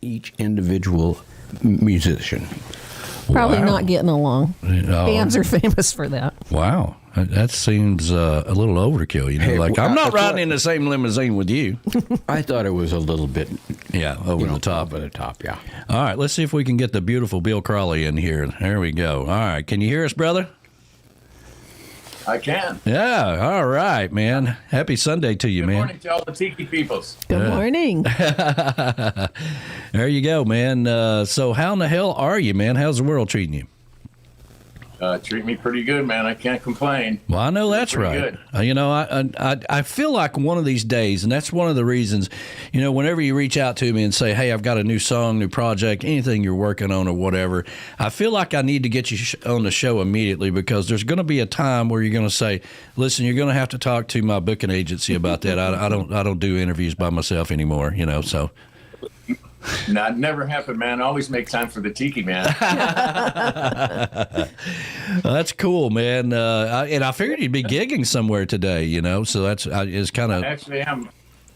each individual musician. Probably not getting along. Oh. Bands are famous for that. Wow. That seems a little overkill. You know, Hey, like, well, I'm not that's riding what- in the same limousine with you. I thought it was a little bit, Yeah, over the top. over the top, yeah. All right, let's see if we can get the beautiful Bill Crowley in here. There we go. All right, can you hear us, brother? I can. Yeah, all right, man. Happy Sunday to you, Good man. morning to all the Tiki peoples. Good morning. There you go, man. So how in the hell are you, man? How's the world treating you? Treat me pretty good, man. I can't complain. Well, I know that's Pretty right. good. You know, I feel like one of these days, and that's one of the reasons, you know, whenever you reach out to me and say, hey, I've got a new song, new project, anything you're working on or whatever, I feel like I need to get you on the show immediately, because there's going to be a time where you're going to say, listen, you're going to have to talk to my booking agency about that. I don't do interviews by myself anymore, you know, so. No, it never happened, man. Always make time for the Tiki, man. That's cool, man. And I figured you'd be gigging somewhere today, you know, so that's is kind of. Actually,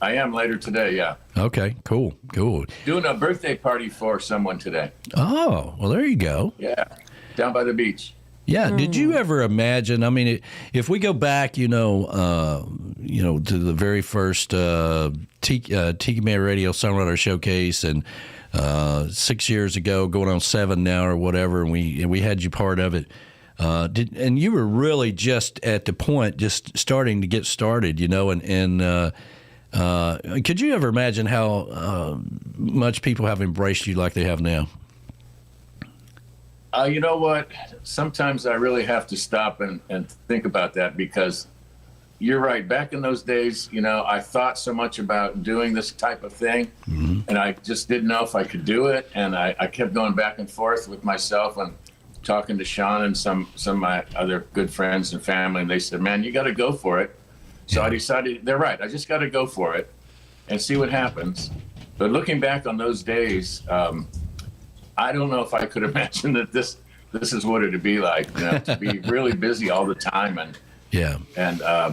I am later today, yeah. Okay, cool. Doing a birthday party for someone today. Oh, well, there you go. Yeah, down by the beach. Yeah. Did you ever imagine? I mean, if we go back, to the very first Tiki Man Radio Songwriter Showcase, and 6 years ago, going on 7 now or whatever, and we had you part of it. And you were really just at the point, just starting to get started, you know, and could you ever imagine how much people have embraced you like they have now? You know what? Sometimes I really have to stop and think about that, because you're right. Back in those days, you know, I thought so much about doing this type of thing, and I just didn't know if I could do it. And I kept going back and forth with myself and talking to Sean and some of my other good friends and family, and they said, man, you got to go for it. So I decided, they're right. I just got to go for it and see what happens. But looking back on those days, I don't know if I could imagine that this is what it'd be like, you know, to be really busy all the time and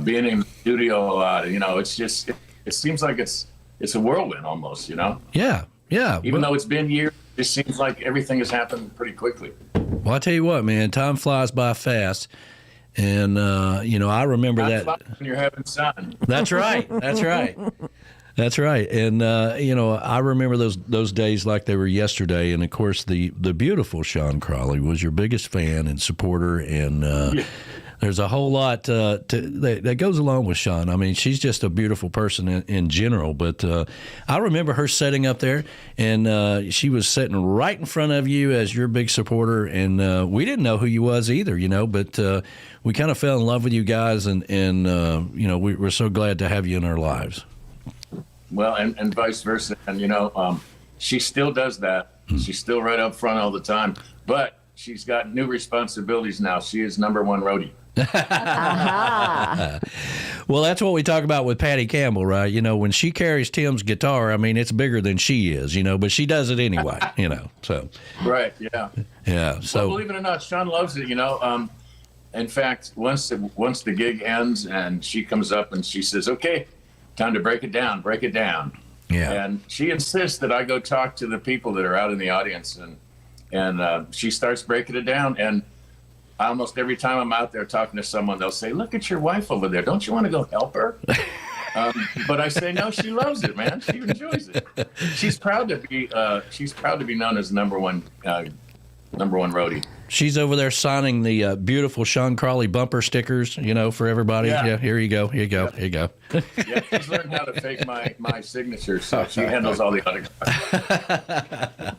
being in the studio a lot. You know, it's just it seems like it's a whirlwind almost, you know. Yeah. Even though it's been years, it just seems like everything has happened pretty quickly. Well, I tell you what, man, time flies by fast. And, I remember that. When you're having fun. That's right. That's right. And, I remember those days like they were yesterday. And, of course, the beautiful Sean Crowley was your biggest fan and supporter. And there's a whole lot that goes along with Sean. I mean, she's just a beautiful person in general. But I remember her sitting up there, and she was sitting right in front of you as your big supporter. And we didn't know who you was either, you know, but we kind of fell in love with you guys. And we're so glad to have you in our lives. Well, and vice versa. And, she still does that. She's still right up front all the time. But she's got new responsibilities now. She is number one roadie. Well, that's what we talk about with Patty Campbell, right? You know, when she carries Tim's guitar, I mean, it's bigger than she is, you know, but she does it anyway, you know, so. Right, yeah. Yeah, so. Well, believe it or not, Sean loves it, you know. In fact, once the gig ends and she comes up and she says, okay, time to break it down. Yeah. And she insists that I go talk to the people that are out in the audience, and she starts breaking it down. And almost every time I'm out there talking to someone, they'll say, look at your wife over there. Don't you want to go help her? But I say, no, she loves it, man. She enjoys it. She's proud to be known as number one roadie. She's over there signing the beautiful Sean Crowley bumper stickers, you know, for everybody. Yeah, here you go. Yeah, she's learned how to fake my signature, so she handles all the autographs.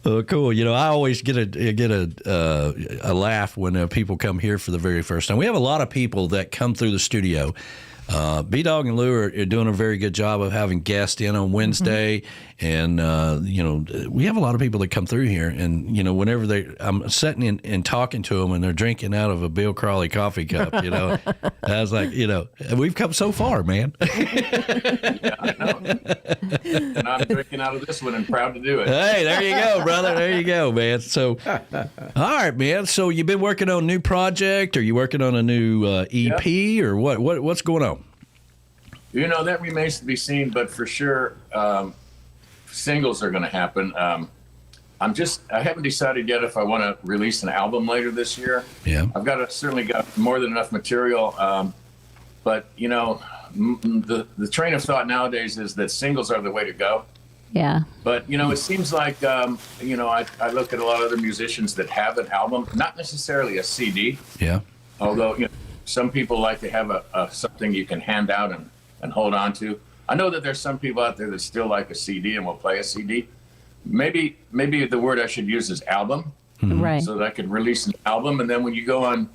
Oh, cool. You know, I always get a laugh when people come here for the very first time. We have a lot of people that come through the studio. B-Dog and Lou are doing a very good job of having guests in on Wednesday. And, we have a lot of people that come through here. And, you know, whenever I'm sitting in and talking to them and they're drinking out of a Bill Crowley coffee cup, you know, I was like, you know, we've come so far, man. Yeah, I know. And I'm drinking out of this one and proud to do it. Hey, there you go, brother. There you go, man. So, all right, man. So you've been working on a new project? Are you working on a new EP or what's going on? You know, that remains to be seen, but for sure, singles are going to happen. I haven't decided yet if I want to release an album later this year. Yeah. I've certainly got more than enough material. But, you know, the train of thought nowadays is that singles are the way to go. Yeah. But, you know, it seems like, you know, I look at a lot of other musicians that have an album, not necessarily a CD. Yeah. Although, you know, some people like to have something you can hand out and hold on to. I know that there's some people out there that still like a CD and will play a CD. Maybe the word I should use is album, Right. so that I could release an album. And then when you go on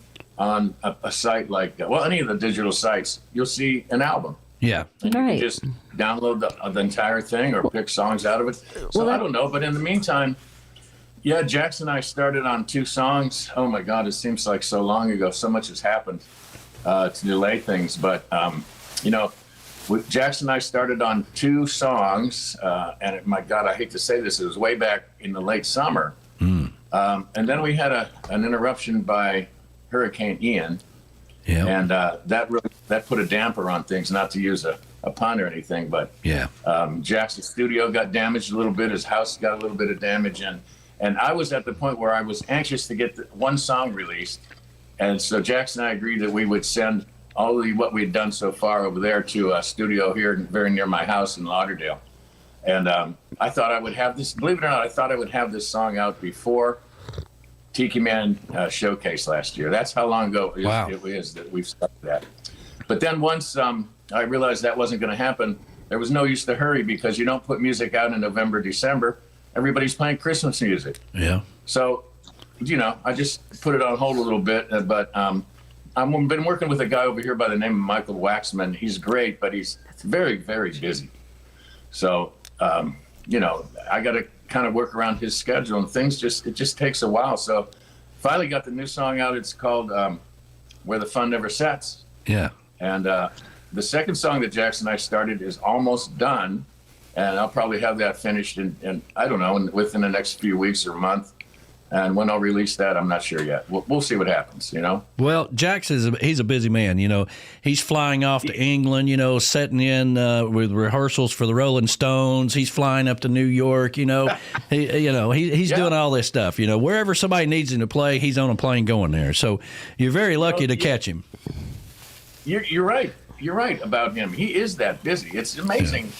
a site like, any of the digital sites, you'll see an album. Yeah. And you Right. can just download the entire thing or pick songs out of it. So I don't know. But in the meantime, yeah, Jackson and I started on 2 songs. Oh, my God, it seems like so long ago. So much has happened to delay things. But, you know, with Jackson and I started on 2 songs. And, my God, I hate to say this. It was way back in the late summer. And then we had an interruption by Hurricane Ian. Yeah. And that put a damper on things, not to use a pun or anything, but Yeah. Jackson's studio got damaged a little bit. His house got a little bit of damage. And I was at the point where I was anxious to get one song released. And so Jackson and I agreed that we would send all of what we'd done so far over there to a studio here very near my house in Lauderdale. And I thought I would have this, believe it or not, I thought I would have this song out before Tiki Man showcase last year. That's how long ago it is that we've started that. But then once I realized that wasn't going to happen, there was no use to hurry because you don't put music out in November, December. Everybody's playing Christmas music. Yeah. So, you know, I just put it on hold a little bit. But I've been working with a guy over here by the name of Michael Waxman. He's great, but he's very, very busy. So, you know, I got to kind of work around his schedule, and it just takes a while. So finally got the new song out. It's called Where the Fun Never Sets. Yeah. And the second song that Jackson and I started is almost done, and I'll probably have that finished in I don't know, within the next few weeks or month. And when I'll release that, I'm not sure yet. We'll see what happens, you know? Well, Jax he's a busy man, you know. He's flying off to England, you know, setting in with rehearsals for the Rolling Stones. He's flying up to New York, you know. He's doing all this stuff, you know. Wherever somebody needs him to play, he's on a plane going there. So you're very lucky to catch him. You're right. You're right about him. He is that busy. It's amazing. Yeah.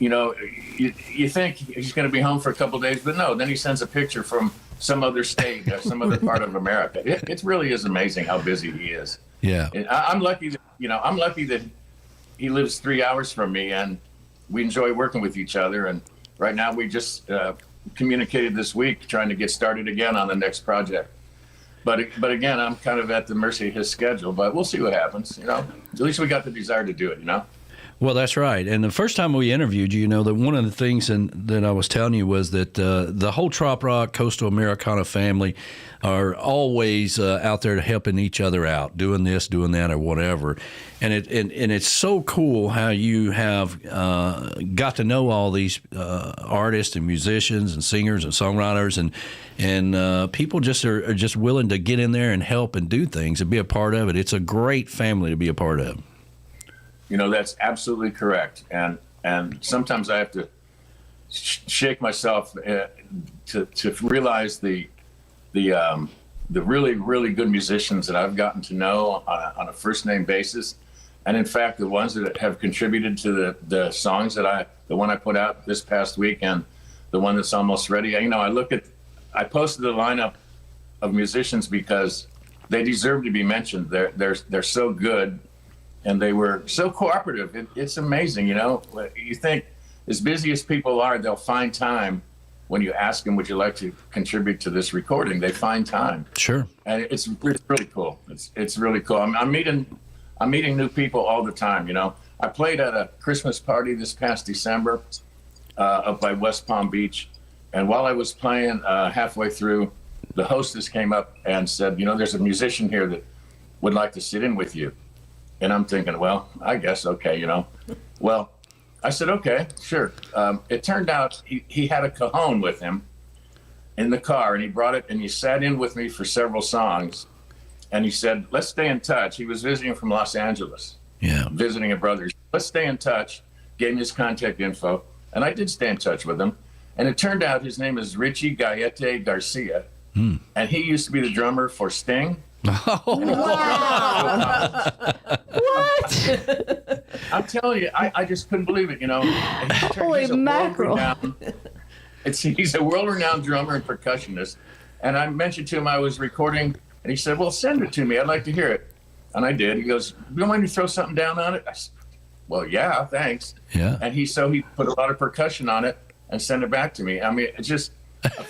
You know, you think he's going to be home for a couple of days, but no. Then he sends a picture from some other state, some other part of America. It really is amazing how busy he is. Yeah. And I'm lucky that he lives 3 hours from me, and we enjoy working with each other. And right now we just communicated this week trying to get started again on the next project. But again, I'm kind of at the mercy of his schedule, but we'll see what happens, you know. At least we got the desire to do it, you know. Well, that's right. And the first time we interviewed you, you know, that one of the things that I was telling you was that the whole Trop Rock Coastal Americana family are always out there helping each other out, doing this, doing that, or whatever. And it's so cool how you have got to know all these artists and musicians and singers and songwriters and people just are just willing to get in there and help and do things and be a part of it. It's a great family to be a part of. You know, that's absolutely correct. And sometimes I have to shake myself to realize the really, really good musicians that I've gotten to know on a first name basis. And in fact, the ones that have contributed to the songs the one I put out this past week and the one that's almost ready. You know, I posted the lineup of musicians because they deserve to be mentioned. They're so good. And they were so cooperative. It's amazing, you know. You think, as busy as people are, they'll find time when you ask them, would you like to contribute to this recording? They find time. Sure. And it's really cool. It's really cool. I'm meeting new people all the time, you know. I played at a Christmas party this past December up by West Palm Beach. And while I was playing, halfway through, the hostess came up and said, you know, there's a musician here that would like to sit in with you. And I'm thinking, well, I guess, okay, you know. Well, I said, okay, sure. It turned out he had a cajon with him in the car, and he brought it, and he sat in with me for several songs. And he said, let's stay in touch. He was visiting from Los Angeles, visiting a brother. Let's stay in touch. Gave me his contact info. And I did stay in touch with him. And it turned out his name is Richie Gaete Garcia. And he used to be the drummer for Sting. What? I'm telling you, I just couldn't believe it, Holy mackerel. He's a world-renowned drummer and percussionist. And I mentioned to him I was recording, and he said, well, send it to me. I'd like to hear it. And I did. He goes, you don't mind me to throw something down on it? I said, well, yeah, thanks. Yeah. And he put a lot of percussion on it and sent it back to me. I mean, it's just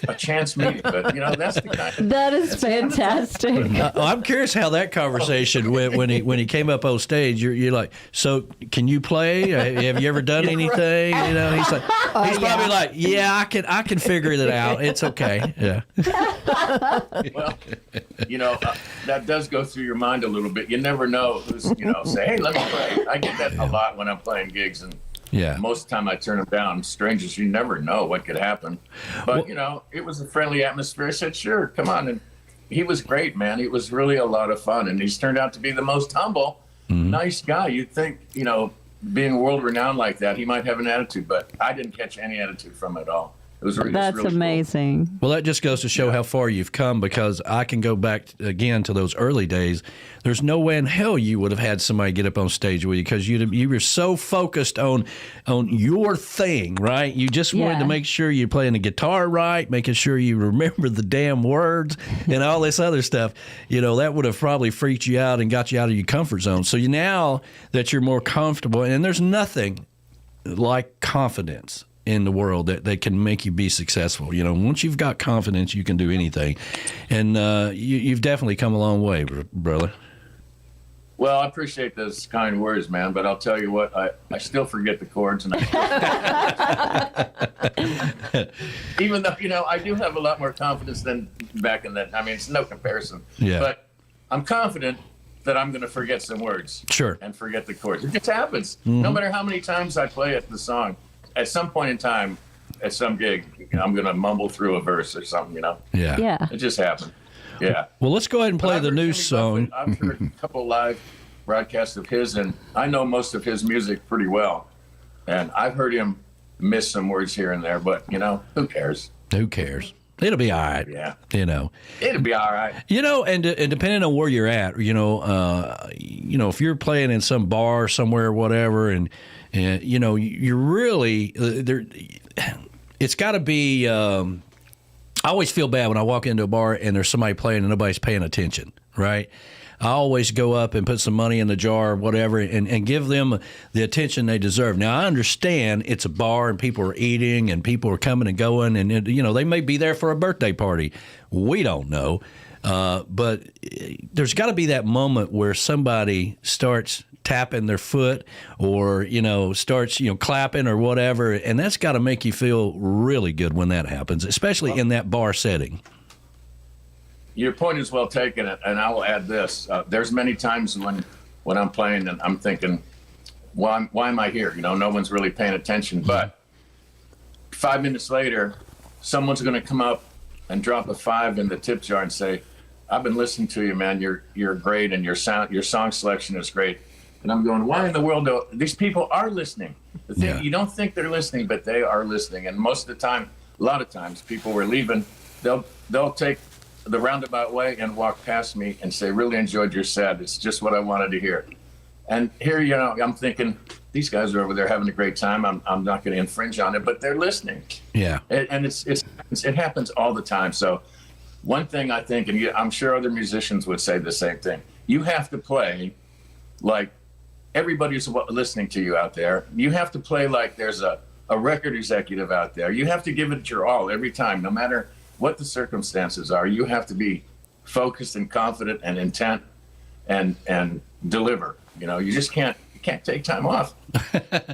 a chance meeting, but that's the kind of, That is fantastic. I'm curious how that conversation went when he came up on stage. You're like, so can you play? Have you ever done anything? He's like, he's probably like, yeah, I can figure that out. It's okay. Yeah. well, that does go through your mind a little bit. You never know who's, say, hey, let me play. I get that a lot when I'm playing gigs, and most of the time I turn them down. Strangers, you never know what could happen. But, it was a friendly atmosphere. I said, sure, come on. And he was great, man. It was really a lot of fun. And he's turned out to be the most humble, nice guy. You'd think, being world-renowned like that, he might have an attitude. But I didn't catch any attitude from it at all. It was That's really amazing. Cool. Well, that just goes to show how far you've come, because I can go back again to those early days. There's no way in hell you would have had somebody get up on stage with you, because you were so focused on your thing, right? You just wanted to make sure you're playing the guitar right, making sure you remember the damn words and all this other stuff. That would have probably freaked you out and got you out of your comfort zone. So now that you're more comfortable, and there's nothing like confidence in the world that can make you be successful. Once you've got confidence, you can do anything. And you've definitely come a long way, brother. Well, I appreciate those kind words, man, but I'll tell you what, I still forget the chords. And even though, I do have a lot more confidence than back in that. I mean, it's no comparison. Yeah. But I'm confident that I'm going to forget some words. Sure. And forget the chords. It just happens. No matter how many times I play the song, at some point in time, at some gig, I'm going to mumble through a verse or something, Yeah. Yeah. It just happened. Yeah. Well, let's go ahead and play the new song. I've heard a couple live broadcasts of his, and I know most of his music pretty well. And I've heard him miss some words here and there, but, who cares? Who cares? It'll be all right. Yeah. It'll be all right. And depending on where you're at, if you're playing in some bar somewhere or whatever, and you're really there. It's got to be. I always feel bad when I walk into a bar and there's somebody playing and nobody's paying attention. Right. I always go up and put some money in the jar or whatever and give them the attention they deserve. Now, I understand it's a bar and people are eating and people are coming and going, and they may be there for a birthday party. We don't know. But there's got to be that moment where somebody starts tapping their foot or, starts, clapping or whatever. And that's got to make you feel really good when that happens, especially in that bar setting. Your point is well taken, and I will add this. There's many times when I'm playing and I'm thinking, why am I here? No one's really paying attention. But 5 minutes later, someone's going to come up and drop a 5 in the tip jar and say, I've been listening to you, man. You're great, and your song selection is great. And I'm going, why in the world these people are listening? The thing, you don't think they're listening, but they are listening. And most of the time, a lot of times, people were leaving. They'll take the roundabout way and walk past me and say, really enjoyed your set. It's just what I wanted to hear. And here, I'm thinking, these guys are over there having a great time. I'm not going to infringe on it, but they're listening. Yeah. And it happens all the time. So one thing I think, and I'm sure other musicians would say the same thing, you have to play like everybody's listening to you out there. You have to play like there's a record executive out there. You have to give it your all every time, no matter what the circumstances are. You have to be focused and confident and intent and deliver. You just can't take time off,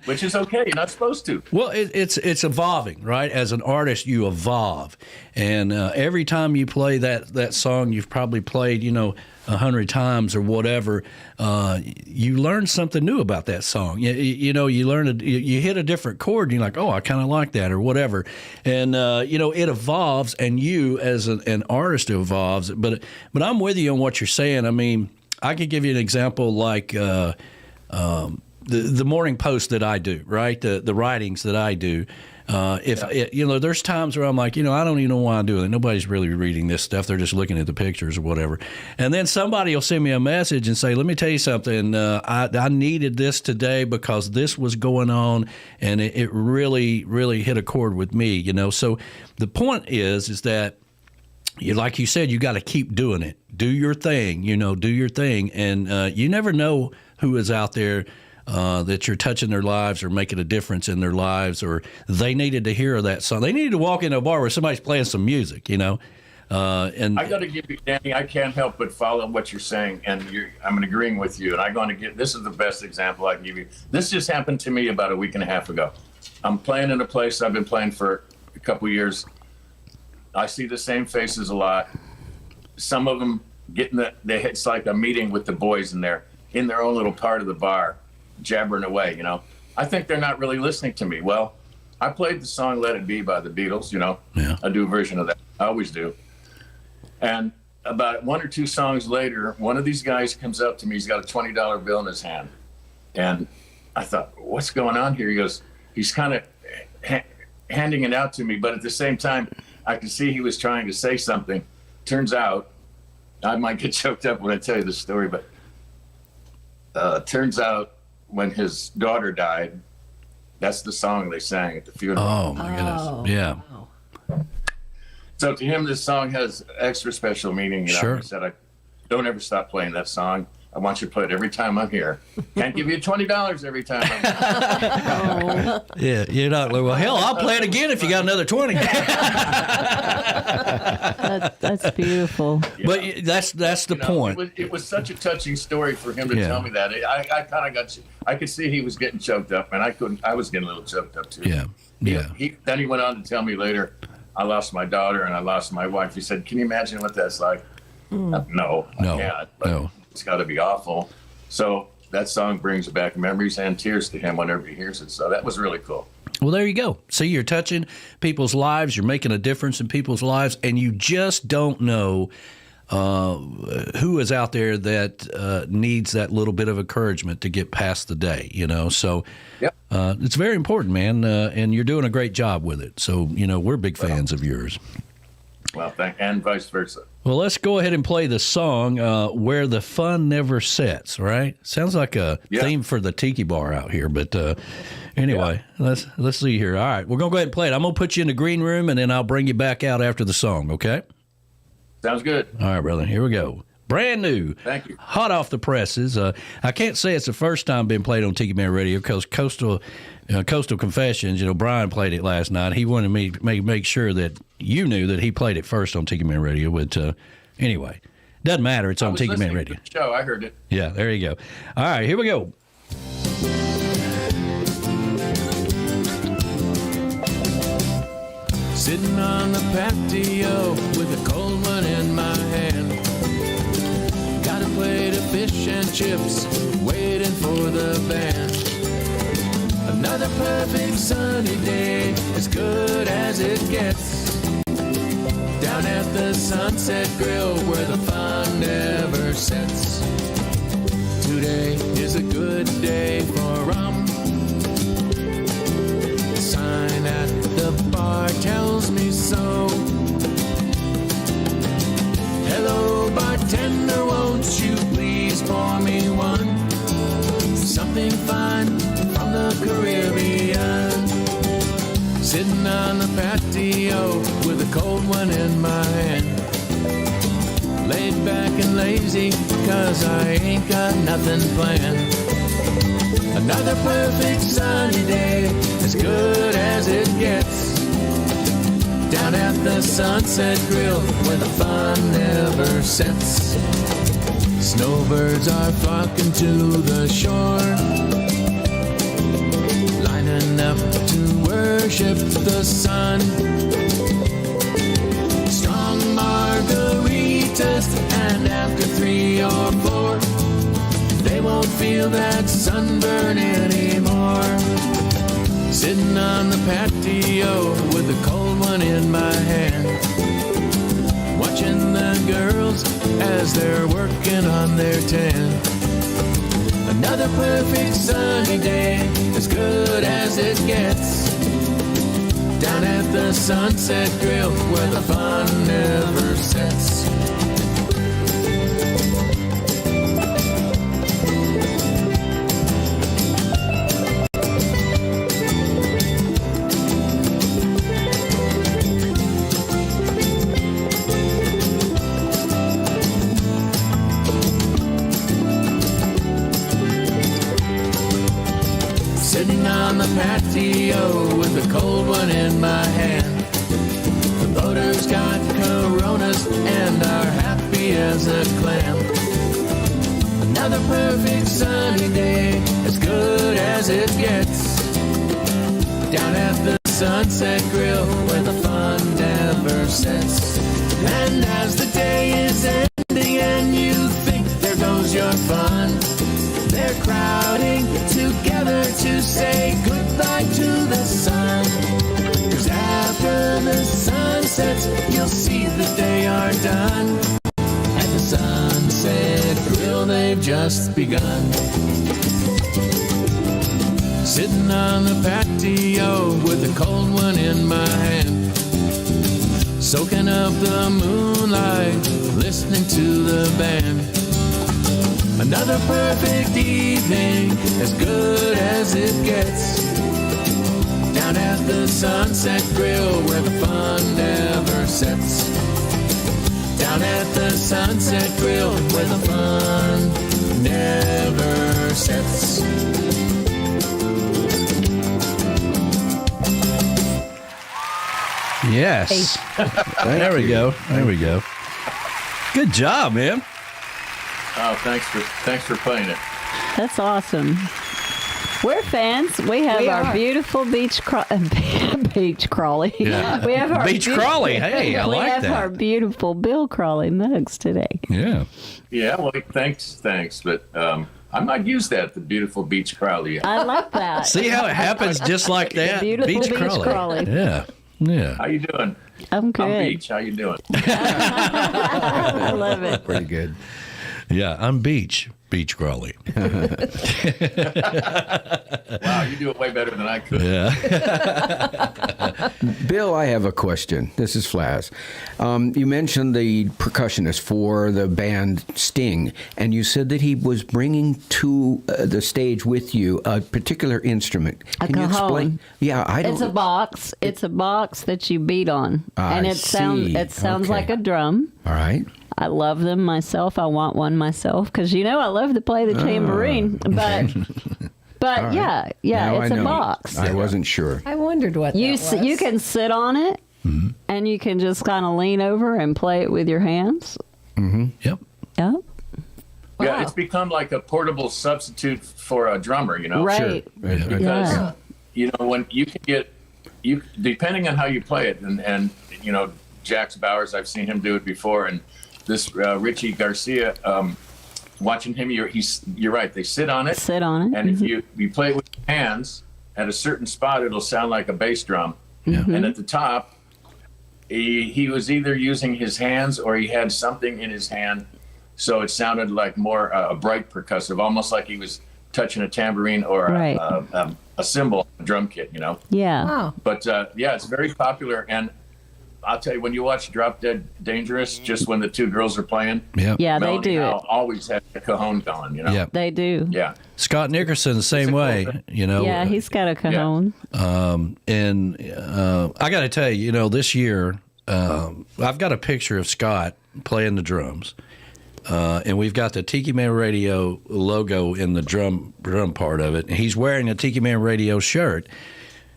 which is okay. You're not supposed to. Well, it's evolving, right? As an artist, you evolve, and every time you play that song, you've probably played 100 times or whatever. You learn something new about that song. You learn you hit a different chord, and you're like, oh, I kind of like that or whatever, and it evolves, and you as an artist evolves. But I'm with you on what you're saying. I mean, I could give you an example like. the morning post that I do, right? The writings that I do. There's times where I'm like, I don't even know why I'm doing it. Nobody's really reading this stuff. They're just looking at the pictures or whatever. And then somebody will send me a message and say, let me tell you something. I needed this today because this was going on, and it really, really hit a chord with me, So the point is that, like you said, you got to keep doing it. Do your thing, do your thing. And you never know who is out there that you're touching their lives or making a difference in their lives, or they needed to hear that song. They needed to walk into a bar where somebody's playing some music, And I got to give you, Danny, I can't help but follow what you're saying, and I'm agreeing with you. And I'm going to get, this is the best example I can give you. This just happened to me about a week and a half ago. I'm playing in a place I've been playing for a couple years. I see the same faces a lot. Some of them it's like a meeting with the boys in their own little part of the bar, jabbering away, I think they're not really listening to me. Well, I played the song Let It Be by the Beatles, Yeah. I do a version of that. I always do. And about one or two songs later, one of these guys comes up to me. He's got a $20 bill in his hand. And I thought, what's going on here? He goes, he's kind of handing it out to me, but at the same time, I could see he was trying to say something. Turns out, I might get choked up when I tell you this story, but turns out when his daughter died, that's the song they sang at the funeral. Oh, my goodness. Yeah. Wow. So to him, this song has extra special meaning. Sure. He said, I don't ever stop playing that song. I want you to play it every time I'm here. Can't give you $20 every time I'm here. Yeah, you're not. Well, hell, I'll play it again if you got another 20. That's beautiful. But that's the point. It was such a touching story for him to Yeah. tell me that. I kind of got. I could see he was getting choked up, and I couldn't. I was getting a little choked up too. Yeah, yeah. Then he went on to tell me later, I lost my daughter and I lost my wife. He said, "Can you imagine what that's like?" No, I can't. But it's got to be awful. So that song brings back memories and tears to him whenever he hears it. So that was really cool. Well, there you go. See, you're touching people's lives. You're making a difference in people's lives, and you just don't know who is out there that needs that little bit of encouragement to get past the day, So Yep. It's very important, man, and you're doing a great job with it. So, we're big fans of yours. Well, and vice versa. Well, let's go ahead and play the song Where the Fun Never Sets, right? Sounds like a theme for the tiki bar out here, but anyway, let's see here. All right, we're going to go ahead and play it. I'm going to put you in the green room, and then I'll bring you back out after the song, okay? Sounds good. All right, brother, here we go. Brand new. Thank you. Hot off the presses. I can't say it's the first time being played on Tiki Man Radio because Coastal Confessions, Brian played it last night. He wanted me to make sure that you knew that he played it first on Tiki Man Radio. But anyway, doesn't matter. It's on Tiki Man Radio. To the show. I heard it. Yeah, there you go. All right, here we go. Sitting on the patio with a cold one in my hand. Got a plate of fish and chips, waiting for the band. Another perfect sunny day, as good as it gets. Down at the Sunset Grill where the fun never sets. Today is a good day for rum. The sign at the bar tells me so. Hello, bartender, won't you please pour me one? Something fine from the Caribbean. Sitting on the patio with a cold one in my hand. Laid back and lazy, cause I ain't got nothing planned. Another perfect sunny day, as good as it gets. Down at the Sunset Grill, where the fun never sets. Snowbirds are flocking to the shore, lining up to worship the sun. Strong margaritas, and after 3 or 4, they won't feel that sunburn anymore. Sitting on the patio with a cold one in my hand, watching the girls as they're working on their tan. Another perfect sunny day, as good as it gets. Down at the Sunset Grill, where the fun never sets. Sitting on the patio with a cold one in my hand. The boaters got Coronas and are happy as a clam. Another perfect sunny day, as good as it gets. Down at the Sunset Grill, where the fun never sets. And as the day is ending and you think there goes your fun, they're crowding together to say goodbye to the sun. 'Cause after the sun sets, you'll see that they are done. At the Sunset Grill, they've just begun. Sitting on the patio with a cold one in my hand, soaking up the moonlight, listening to the band. Another perfect evening, as good as it gets. Down at the Sunset Grill, where the fun never sets. Down at the Sunset Grill, where the fun never sets. Yes. There we go. There we go. Good job, man. Oh, thanks for playing it. That's awesome. We're fans. We have our beautiful beach Crowley. Yeah. We have our Beach Crowley. Hey, I like We have our that. beautiful Bill Crowley mugs today. Yeah. Yeah, well, thanks. But I might use that, the beautiful Beach Crowley. I like that. See how it happens just like that? Beautiful Beach Crowley. Yeah. Yeah. How you doing? I'm good. I'm Beach. How you doing? I love it. Pretty good. Yeah, I'm Beach Crowley. Wow, you do it way better than I could. Yeah. Bill, I have a question. This is Flaz. You mentioned the percussionist for the band Sting, and you said that he was bringing to the stage with you a particular instrument. A Can you cajon. explain? Yeah, I don't. It's a box. It's a box that you beat on, and I it sounds see. Okay. like a drum. All right. I love them myself. I want one myself because I love to play the tambourine. But All right. yeah, Now it's I a know. box. I wasn't sure. I wondered what You that was. you can sit on it, and you can just kind of lean over and play it with your hands. Yep. Yeah, Yeah, it's become like a portable substitute for a drummer, right. Because when you can get depending on how you play it, and Jax Bowers, I've seen him do it before, and this Richie Garcia, watching him, you're right. They sit on it, and if you play it with your hands at a certain spot, it'll sound like a bass drum. And at the top, he was either using his hands or he had something in his hand, so it sounded like more a bright percussive, almost like he was touching a tambourine or a cymbal, a drum kit, Yeah. Wow. But it's very popular, and I'll tell you, when you watch Drop Dead Dangerous, just when the two girls are playing, Yep. Yeah, they Melanie do Howe it. always had a cajon going, Yep. They do. Yeah. Scott Nickerson the same It's a cool way, thing. Yeah, he's got a cajon. And I got to tell you, this year I've got a picture of Scott playing the drums, and we've got the Tiki Man Radio logo in the drum part of it. And he's wearing a Tiki Man Radio shirt.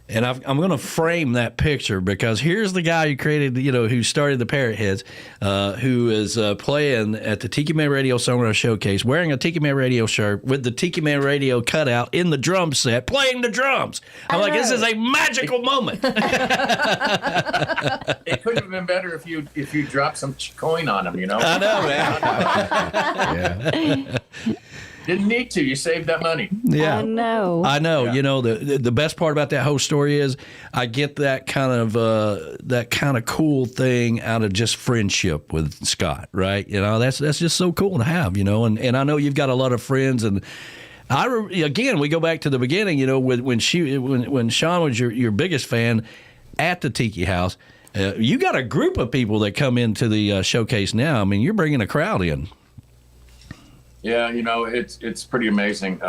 And I'm going to frame that picture because here's the guy who created, who started the Parrot Heads, who is playing at the Tiki Man Radio Summer Showcase, wearing a Tiki Man Radio shirt with the Tiki Man Radio cutout in the drum set, playing the drums. I'm like, this is a magical moment. It could have been better if you dropped some coin on him, I know, man. Yeah. Didn't need to. You saved that money. Yeah. I know. I know. Yeah. The best part about that whole story is I get that kind of cool thing out of just friendship with Scott, right? That's just so cool to have, and I know you've got a lot of friends, and Again, we go back to the beginning. When Sean was your biggest fan at the Tiki House, you got a group of people that come into the showcase now. I mean, you're bringing a crowd in. Yeah, it's pretty amazing.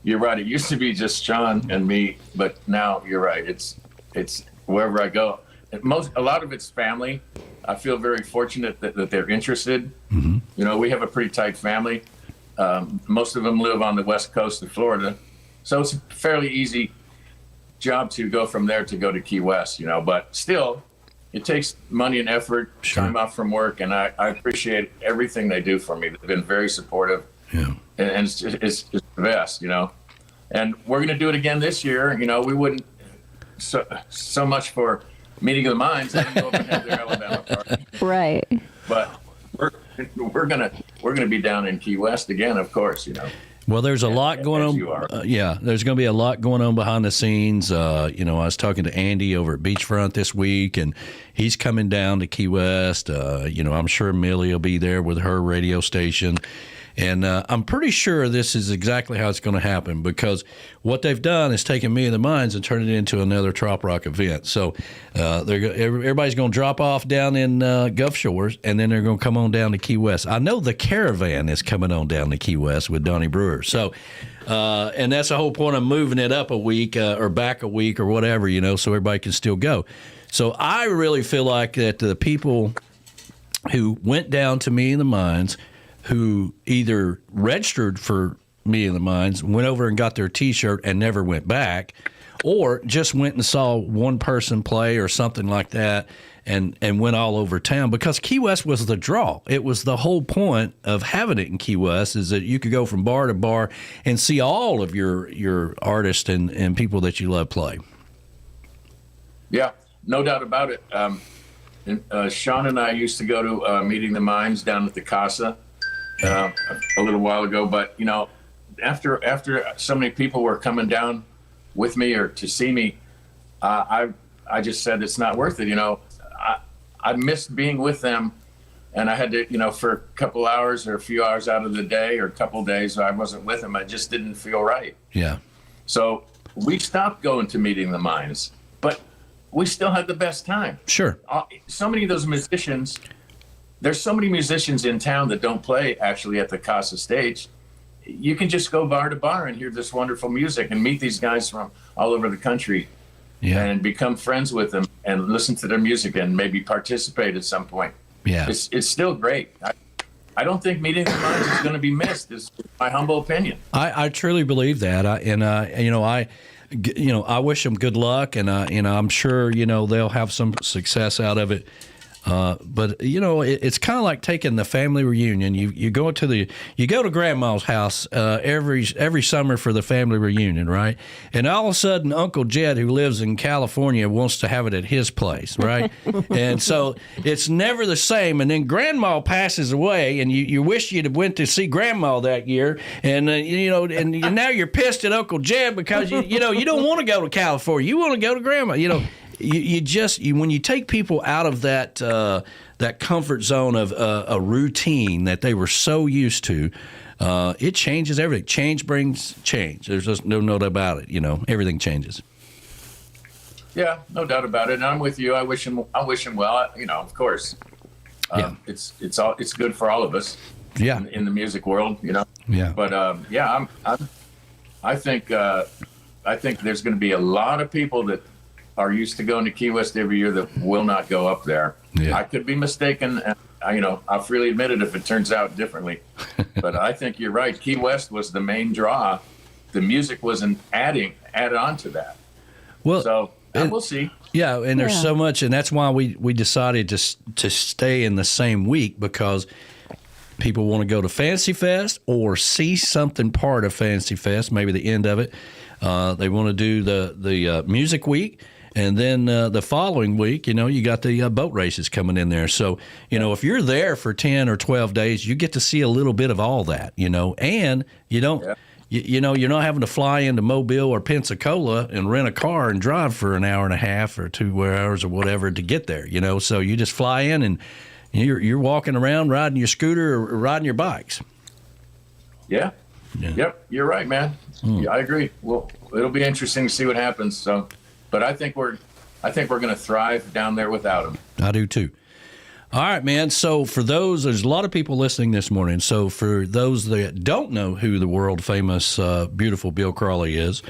You're right. It used to be just Sean and me, but now you're right. It's wherever I go. A lot of it's family. I feel very fortunate that they're interested. Mm-hmm. We have a pretty tight family. Most of them live on the west coast of Florida, so it's a fairly easy job to go from there to go to Key West. But still, it takes money and effort, time off from work, and I appreciate everything they do for me. They've been very supportive, and it's the best. And we're going to do it again this year. We wouldn't so much for Meeting of the Minds. They didn't go up and have their Alabama party, right? But we're gonna be down in Key West again, of course. Well, there's a lot going on. There's going to be a lot going on behind the scenes. I was talking to Andy over at Beachfront this week, and he's coming down to Key West. I'm sure Millie will be there with her radio station. And I'm pretty sure this is exactly how it's going to happen, because what they've done is taken Meeting of the Minds and turned it into another Trop Rock event. So everybody's going to drop off down in Gulf Shores, and then they're going to come on down to Key West. I know the Caravan is coming on down to Key West with Donnie Brewer. So, and that's the whole point of moving it up a week or back a week or whatever, so everybody can still go. So I really feel like that the people who went down to Meeting of the Minds, who either registered for Meeting of the Minds, went over and got their T-shirt and never went back, or just went and saw one person play or something like that and went all over town, because Key West was the draw. It was the whole point of having it in Key West, is that you could go from bar to bar and see all of your artists and people that you love play. Yeah, no doubt about it. Sean and I used to go to Meeting of the Minds down at the Casa a little while ago, but after so many people were coming down with me or to see me, I just said it's not worth it. I missed being with them, and I had to, for a couple hours or a few hours out of the day or a couple days I wasn't with them. I just didn't feel right. Yeah. So we stopped going to Meeting of the Minds, but we still had the best time. Sure. So many of those musicians. There's so many musicians in town that don't play actually at the Casa stage. You can just go bar to bar and hear this wonderful music and meet these guys from all over the country, and become friends with them and listen to their music and maybe participate at some point. Yeah, it's still great. I don't think Meeting of the Minds is going to be missed. Is my humble opinion. I truly believe that. I wish them good luck, and I'm sure they'll have some success out of it. But it's kind of like taking the family reunion. You go to Grandma's house every summer for the family reunion, right? And all of a sudden, Uncle Jed, who lives in California, wants to have it at his place, right? And so it's never the same. And then Grandma passes away, and you wish you'd have went to see Grandma that year, and and now you're pissed at Uncle Jed because you don't want to go to California. You want to go to Grandma. When you take people out of that comfort zone of a routine that they were so used to, it changes everything. Change brings change. There's just no doubt about it. Everything changes. Yeah, no doubt about it. And I'm with you. I wish him well. Of course. It's good for all of us. Yeah. In the music world. Yeah. But I think there's going to be a lot of people that are used to going to Key West every year that will not go up there. Yeah. I could be mistaken. I'll freely admit it if it turns out differently. But I think you're right. Key West was the main draw. The music wasn't added on to that. Well, so we'll see. Yeah, and there's so much, and that's why we decided to stay in the same week, because people want to go to Fancy Fest or see something part of Fancy Fest, maybe the end of it. They want to do the music week. And then the following week, you got the boat races coming in there. So, if you're there for 10 or 12 days, you get to see a little bit of all that, and you don't, you're not having to fly into Mobile or Pensacola and rent a car and drive for an hour and a half or 2 hours or whatever to get there, So you just fly in and you're walking around riding your scooter or riding your bikes. Yeah. Yep, you're right, man. Yeah, I agree. Well, it'll be interesting to see what happens. So, but I think we're going to thrive down there without him. I do too. All right, man. So for those, there's a lot of people listening this morning. So for those that don't know who the world famous, beautiful Bill Crowley is,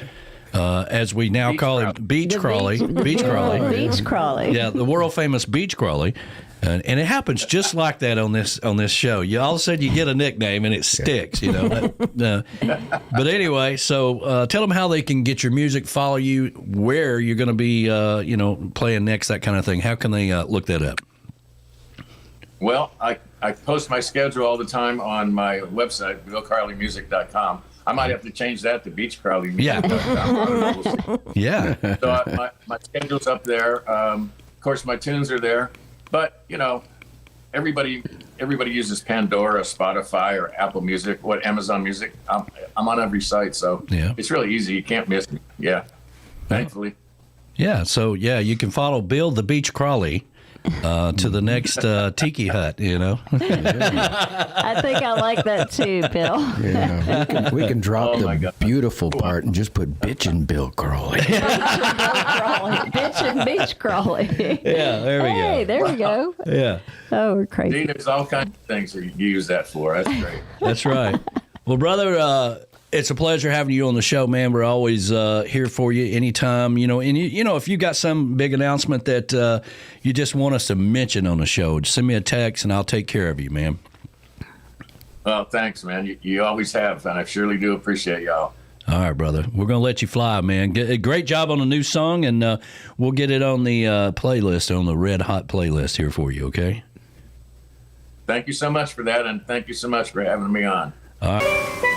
as we now call him, Beach Crowley. Beach Crowley. Beach Crowley. Yeah, the world famous Beach Crowley. And it happens just like that on this show. You all of a sudden you get a nickname and it sticks, you know. But anyway, so tell them how they can get your music, follow you, where you're going to be, playing next, that kind of thing. How can they look that up? Well, I post my schedule all the time on my website, BillCrowleyMusic.com. I might have to change that to BeachCrowleyMusic.com. Yeah. So my schedule's up there. Of course, my tunes are there. But, everybody uses Pandora, Spotify, or Apple Music, Amazon Music. I'm on every site, so It's really easy. You can't miss me. Yeah, thankfully. Yeah, so, you can follow Bill the Beach Crowley to the next Tiki Hut, I think I like that too, Bill. Yeah, we can drop the beautiful part and just put bitchin' Bill Crowley. Bitchin' Beach Crowley. Yeah, there we go. Hey, there we go. Yeah. Oh, we're crazy. See, there's all kinds of things that you use that for. That's great. That's right. Well, brother, it's a pleasure having you on the show, man. We're always here for you anytime, and if you got some big announcement that you just want us to mention on the show, just send me a text and I'll take care of you, man. Well, thanks, man. You always have, and I surely do appreciate y'all. All right, brother. We're going to let you fly, man. Great job on the new song, and we'll get it on the playlist, on the Red Hot playlist here for you, okay? Thank you so much for that, and thank you so much for having me on. All right.